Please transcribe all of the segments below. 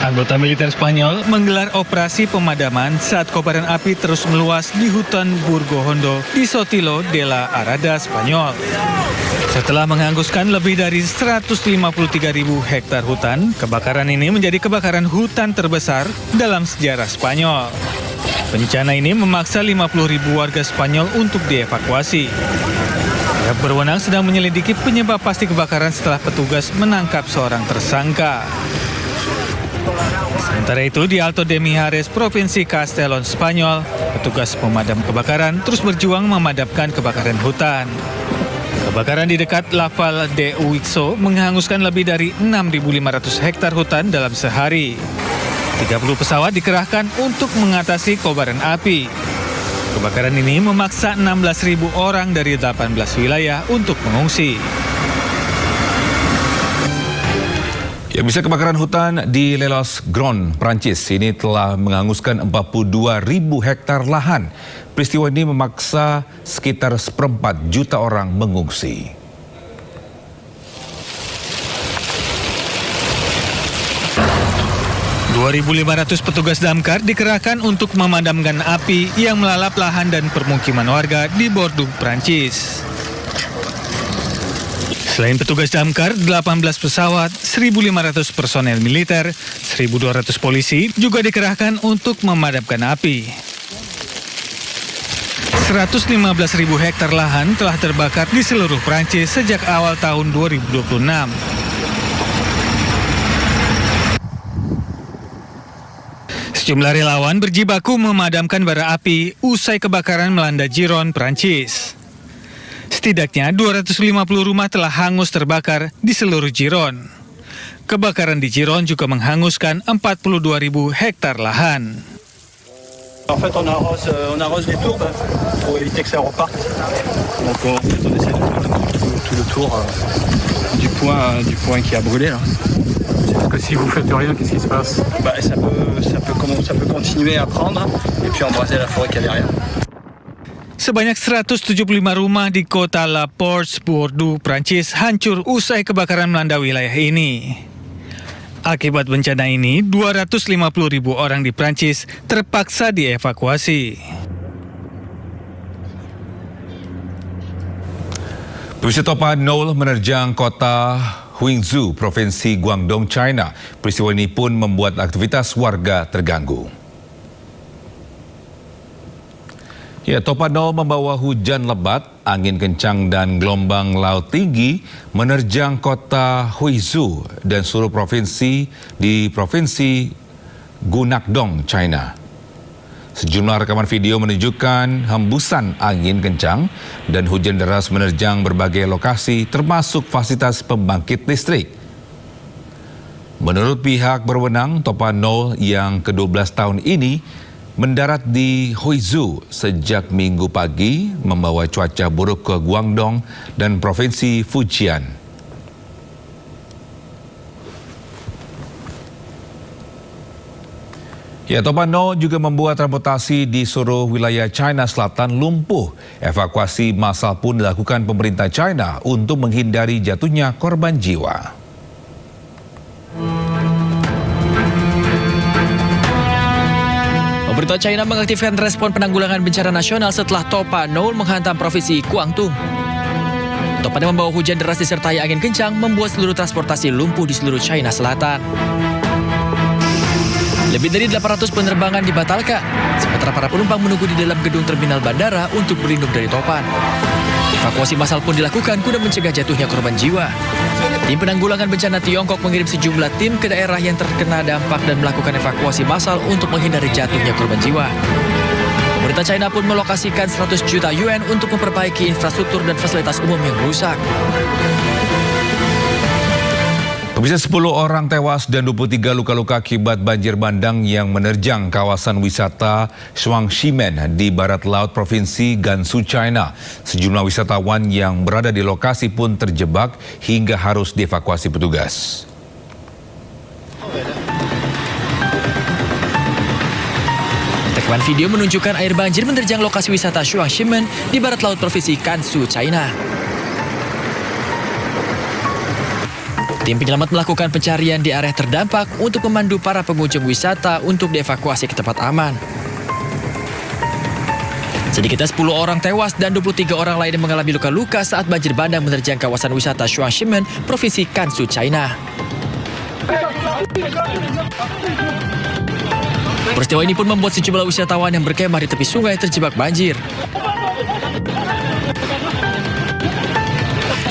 Anggota militer Spanyol menggelar operasi pemadaman saat kobaran api terus meluas di hutan Burgo Hondo di Sotelo de la Arada, Spanyol. Setelah menghanguskan lebih dari 153.000 hektar hutan, kebakaran ini menjadi kebakaran hutan terbesar dalam sejarah Spanyol. Bencana ini memaksa 50.000 warga Spanyol untuk dievakuasi. Pihak berwenang sedang menyelidiki penyebab pasti kebakaran setelah petugas menangkap seorang tersangka. Sementara itu, di Alto de Mijares, Provinsi Castellón, Spanyol, petugas pemadam kebakaran terus berjuang memadamkan kebakaran hutan. Kebakaran di dekat Laval de Uixó menghanguskan lebih dari 6.500 hektar hutan dalam sehari. 30 pesawat dikerahkan untuk mengatasi kobaran api. Kebakaran ini memaksa 16.000 orang dari 18 wilayah untuk mengungsi. Ya, bisa kebakaran hutan di Les Grands, Prancis ini telah menghanguskan 42.000 hektar lahan. Peristiwa ini memaksa sekitar 1,4 juta orang mengungsi. .500 petugas damkar dikerahkan untuk memadamkan api yang melalap lahan dan permukiman warga di Bordeaux, Prancis. Selain petugas damkar, 18 pesawat, 1.500 personel militer, 1.200 polisi juga dikerahkan untuk memadamkan api. 115.000 hektar lahan telah terbakar di seluruh Prancis sejak awal tahun 2026. Sejumlah relawan berjibaku memadamkan bara api usai kebakaran melanda Giron, Prancis. Setidaknya 250 rumah telah hangus terbakar di seluruh Giron. Kebakaran di Giron juga menghanguskan 42.000 hektar lahan. En fait, on arrose les tourbes pour éviter que ça reparte. Donc on essaie de faire tout le tour du point qui a brûlé là. Parce que si vous faites rien, qu'est-ce qui se passe? Bah, ça peut continuer à prendre et puis embraser la forêt qu'il y a derrière. Sebanyak 175 rumah di kota La Porte, Bordeaux, Prancis hancur usai kebakaran melanda wilayah ini. Akibat bencana ini, 250.000 orang di Prancis terpaksa dievakuasi. Pemirsa, topan Nol menerjang kota Huizhou, Provinsi Guangdong, China. Peristiwa ini pun membuat aktivitas warga terganggu. Ya, topan Nol membawa hujan lebat, angin kencang dan gelombang laut tinggi menerjang kota Huizhou dan seluruh provinsi di Provinsi Guangdong, China. Sejumlah rekaman video menunjukkan hembusan angin kencang dan hujan deras menerjang berbagai lokasi termasuk fasilitas pembangkit listrik. Menurut pihak berwenang, topan Nol yang ke-12 tahun ini mendarat di Huizhou sejak Minggu pagi, membawa cuaca buruk ke Guangdong dan Provinsi Fujian. Ya, topan Nol juga membuat transportasi di seluruh wilayah China Selatan lumpuh. Evakuasi massal pun dilakukan pemerintah China untuk menghindari jatuhnya korban jiwa. Pemerintah China mengaktifkan respon penanggulangan bencana nasional setelah topan Nol menghantam Provinsi Guangdong. Topan yang membawa hujan deras disertai angin kencang membuat seluruh transportasi lumpuh di seluruh China Selatan. Lebih dari 800 penerbangan dibatalkan, sementara para penumpang menunggu di dalam gedung terminal bandara untuk berlindung dari topan. Evakuasi massal pun dilakukan guna mencegah jatuhnya korban jiwa. Tim penanggulangan bencana Tiongkok mengirim sejumlah tim ke daerah yang terkena dampak dan melakukan evakuasi massal untuk menghindari jatuhnya korban jiwa. Pemerintah China pun melokasikan 100 juta yuan untuk memperbaiki infrastruktur dan fasilitas umum yang rusak. Pemirsa, 10 orang tewas dan 23 luka-luka akibat banjir bandang yang menerjang kawasan wisata Shuangximen di barat laut Provinsi Gansu, China. Sejumlah wisatawan yang berada di lokasi pun terjebak hingga harus dievakuasi petugas. Rekaman video menunjukkan air banjir menerjang lokasi wisata Shuangximen di barat laut Provinsi Gansu, China. Tim penyelamat melakukan pencarian di area terdampak untuk memandu para pengunjung wisata untuk dievakuasi ke tempat aman. Sedikitnya 10 orang tewas dan 23 orang lain yang mengalami luka-luka saat banjir bandang menerjang kawasan wisata Shuangshimen, Provinsi Gansu, China. Peristiwa ini pun membuat sejumlah wisatawan yang berkemah di tepi sungai terjebak banjir.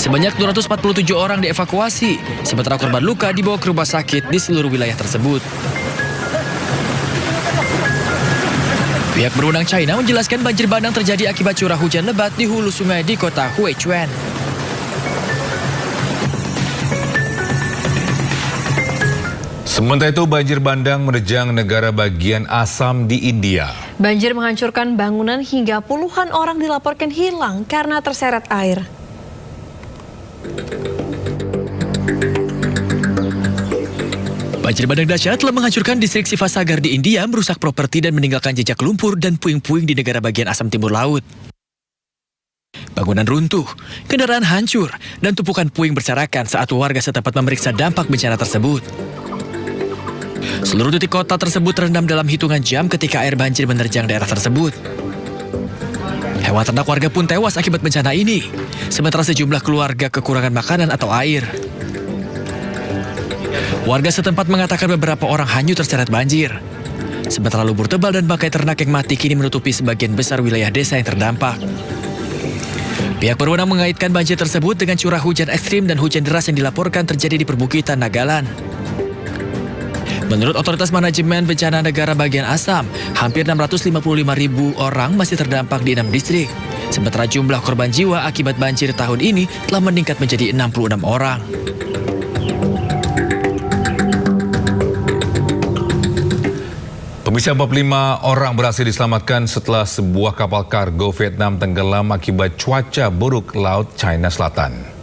Sebanyak 247 orang dievakuasi, sementara korban luka dibawa ke rumah sakit di seluruh wilayah tersebut. Pihak berwenang China menjelaskan banjir bandang terjadi akibat curah hujan lebat di hulu sungai di kota Huichuan. Sementara itu, banjir bandang menerjang negara bagian Assam di India. Banjir menghancurkan bangunan hingga puluhan orang dilaporkan hilang karena terseret air. Banjir bandang dahsyat telah menghancurkan distrik Sivasagar di India, merusak properti dan meninggalkan jejak lumpur dan puing-puing di negara bagian Assam Timur Laut. Bangunan runtuh, kendaraan hancur, dan tumpukan puing berserakan saat warga setempat memeriksa dampak bencana tersebut. Seluruh titik kota tersebut terendam dalam hitungan jam ketika air banjir menerjang daerah tersebut. Hewan ternak warga pun tewas akibat bencana ini, sementara sejumlah keluarga kekurangan makanan atau air. Warga setempat mengatakan beberapa orang hanyut terseret banjir. Sementara lumpur tebal dan bangkai ternak yang mati kini menutupi sebagian besar wilayah desa yang terdampak. Pihak berwenang mengaitkan banjir tersebut dengan curah hujan ekstrim dan hujan deras yang dilaporkan terjadi di perbukitan Nagaland. Menurut Otoritas Manajemen Bencana Negara bagian Assam, hampir 655.000 orang masih terdampak di 6 distrik. Sementara jumlah korban jiwa akibat banjir tahun ini telah meningkat menjadi 66 orang. Pemirsa, 45 orang berhasil diselamatkan setelah sebuah kapal kargo Vietnam tenggelam akibat cuaca buruk Laut China Selatan.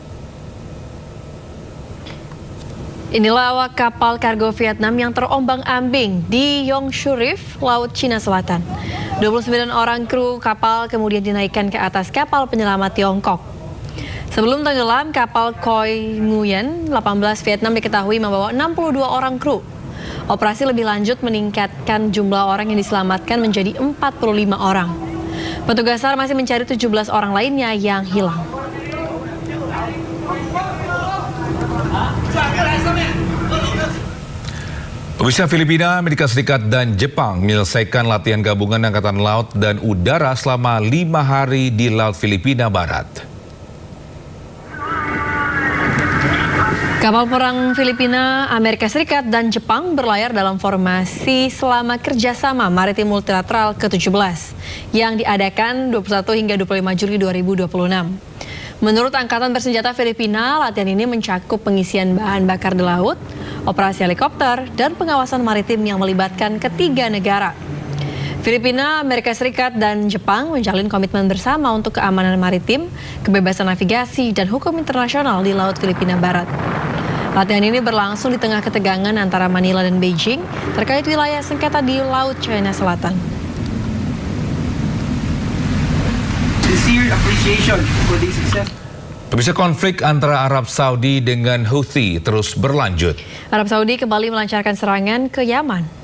Inilah awak kapal kargo Vietnam yang terombang-ambing di Yongsu Reef, Laut Cina Selatan. 29 orang kru kapal kemudian dinaikkan ke atas kapal penyelamat Tiongkok. Sebelum tenggelam, kapal Khoi Nguyen 18 Vietnam diketahui membawa 62 orang kru. Operasi lebih lanjut meningkatkan jumlah orang yang diselamatkan menjadi 45 orang. Petugas SAR masih mencari 17 orang lainnya yang hilang. Pemirsa, Filipina, Amerika Serikat, dan Jepang menyelesaikan latihan gabungan Angkatan Laut dan Udara selama 5 hari di Laut Filipina Barat. Kapal perang Filipina, Amerika Serikat, dan Jepang berlayar dalam formasi selama kerjasama maritim multilateral ke-17 yang diadakan 21 hingga 25 Juli 2026. Menurut Angkatan Bersenjata Filipina, latihan ini mencakup pengisian bahan bakar di laut, operasi helikopter, dan pengawasan maritim yang melibatkan ketiga negara. Filipina, Amerika Serikat, dan Jepang menjalin komitmen bersama untuk keamanan maritim, kebebasan navigasi, dan hukum internasional di Laut Filipina Barat. Latihan ini berlangsung di tengah ketegangan antara Manila dan Beijing terkait wilayah sengketa di Laut China Selatan. Sincere appreciation for this success. Pemirsa, konflik antara Arab Saudi dengan Houthi terus berlanjut. Arab Saudi kembali melancarkan serangan ke Yaman.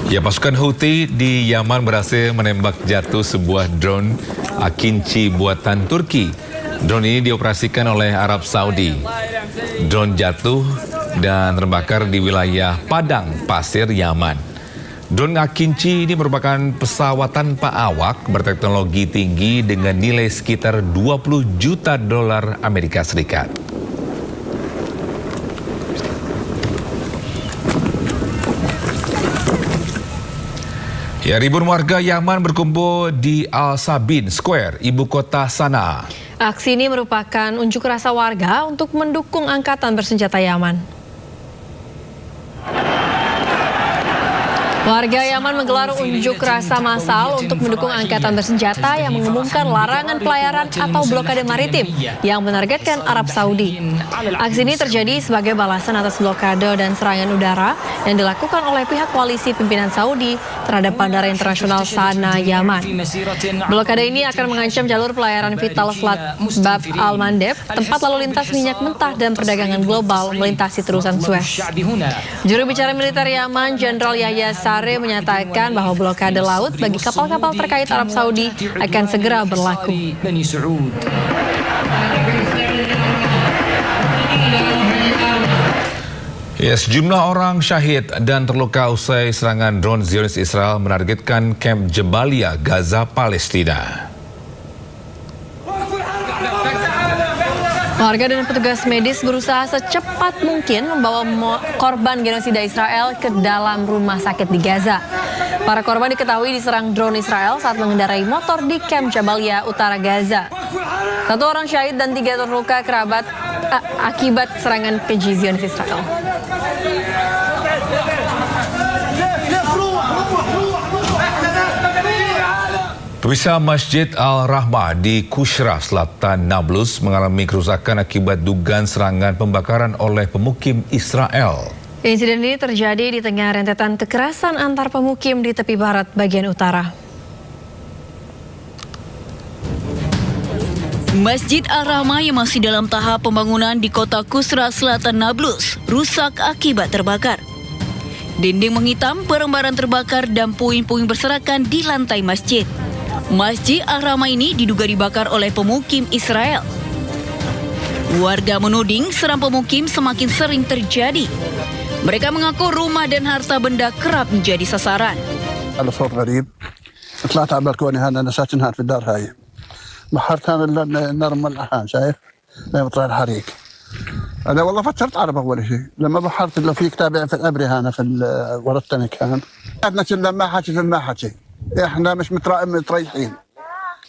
Ya, pasukan Houthi di Yaman berhasil menembak jatuh sebuah drone Akinci buatan Turki. Drone ini dioperasikan oleh Arab Saudi. Drone jatuh dan terbakar di wilayah padang pasir Yaman. Drone Akinci ini merupakan pesawat tanpa awak berteknologi tinggi dengan nilai sekitar 20 juta dolar Amerika Serikat. Ya, ribuan warga Yaman berkumpul di Al-Sabin Square, ibu kota Sanaa. Aksi ini merupakan unjuk rasa warga untuk mendukung Angkatan Bersenjata Yaman. Warga Yaman menggelar unjuk rasa massal untuk mendukung angkatan bersenjata yang mengumumkan larangan pelayaran atau blokade maritim yang menargetkan Arab Saudi. Aksi ini terjadi sebagai balasan atas blokade dan serangan udara yang dilakukan oleh pihak koalisi pimpinan Saudi terhadap Bandara Internasional Sanaa, Yaman. Blokade ini akan mengancam jalur pelayaran vital Selat Bab al-Mandeb, tempat lalu lintas minyak mentah dan perdagangan global melintasi terusan Suez. Juru bicara militer Yaman, Jenderal Yahya Saree menyatakan bahwa blokade laut bagi kapal-kapal terkait Arab Saudi akan segera berlaku. Ya, sejumlah orang syahid dan terluka usai serangan drone Zionis Israel menargetkan kamp Jabalia, Gaza, Palestina. Warga dan petugas medis berusaha secepat mungkin membawa korban genosida Israel ke dalam rumah sakit di Gaza. Para korban diketahui diserang drone Israel saat mengendarai motor di kamp Jabalia, utara Gaza. 1 orang syahid dan 3 terluka akibat serangan keji Zionis Israel. Pemirsa, Masjid Al-Rahmah di Kusra, Selatan Nablus mengalami kerusakan akibat dugaan serangan pembakaran oleh pemukim Israel. Insiden ini terjadi di tengah rentetan kekerasan antar pemukim di tepi barat bagian utara. Masjid Al-Rahmah yang masih dalam tahap pembangunan di kota Kusra, Selatan Nablus, rusak akibat terbakar. Dinding menghitam, barang-barang terbakar dan puing-puing berserakan di lantai masjid. Masjid Al-Rahmah ini diduga dibakar oleh pemukim Israel. Warga menuding serang pemukim semakin sering terjadi. Mereka mengaku rumah dan harta benda kerap menjadi sasaran. على صوت غريب طلعت على البلكونه هنا انا ساكن هنا في الدار هاي بحرت هذا النار مولعها شايف لما طلع الحريق انا والله فكرت اعرف اول شيء لما بحرت لو في كتاب في الابري هنا في ورا التنك كان عندنا كنا ما حكي في ما حكي احنا مش متريحين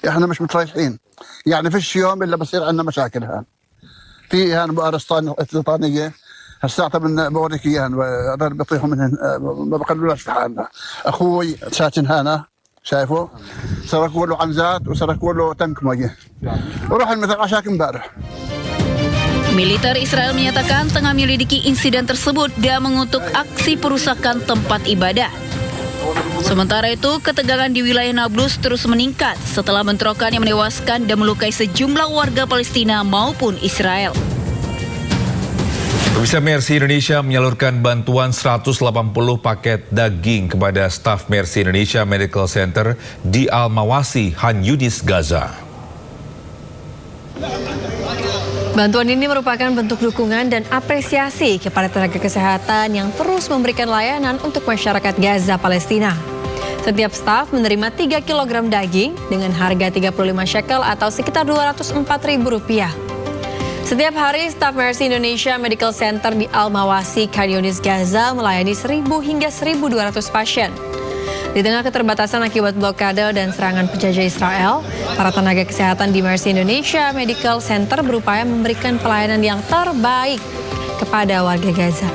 احنا مش متريحين يعني فيش يوم الا بصير عندنا مشاكل هان في هان بؤر استيطانيه هالساعة من بوريك اياها بيطيحوا منهن ما بخلوناش في حالنا اخوي ساكن هنا شايفه سرقوا له عنزات وسرقوا له تنك ميه وروح المثل عشاك امبارح. Militer Israel menyatakan tengah menyelidiki insiden tersebut dan mengutuk aksi perusakan tempat ibadah. Sementara itu, ketegangan di wilayah Nablus terus meningkat setelah bentrokan yang menewaskan dan melukai sejumlah warga Palestina maupun Israel. Pemirsa, Mercy Indonesia menyalurkan bantuan 180 paket daging kepada staf Mercy Indonesia Medical Center di Al-Mawasi, Han Yunis, Gaza. Bantuan ini merupakan bentuk dukungan dan apresiasi kepada tenaga kesehatan yang terus memberikan layanan untuk masyarakat Gaza, Palestina. Setiap staf menerima 3 kg daging dengan harga 35 shekel atau sekitar Rp204.000. Setiap hari, staf Mercy Indonesia Medical Center di Al-Mawasi, Khan Yunis, Gaza melayani 1.000 hingga 1.200 pasien. Di tengah keterbatasan akibat blokade dan serangan penjajah Israel, para tenaga kesehatan di Mercy Indonesia Medical Center berupaya memberikan pelayanan yang terbaik kepada warga Gaza.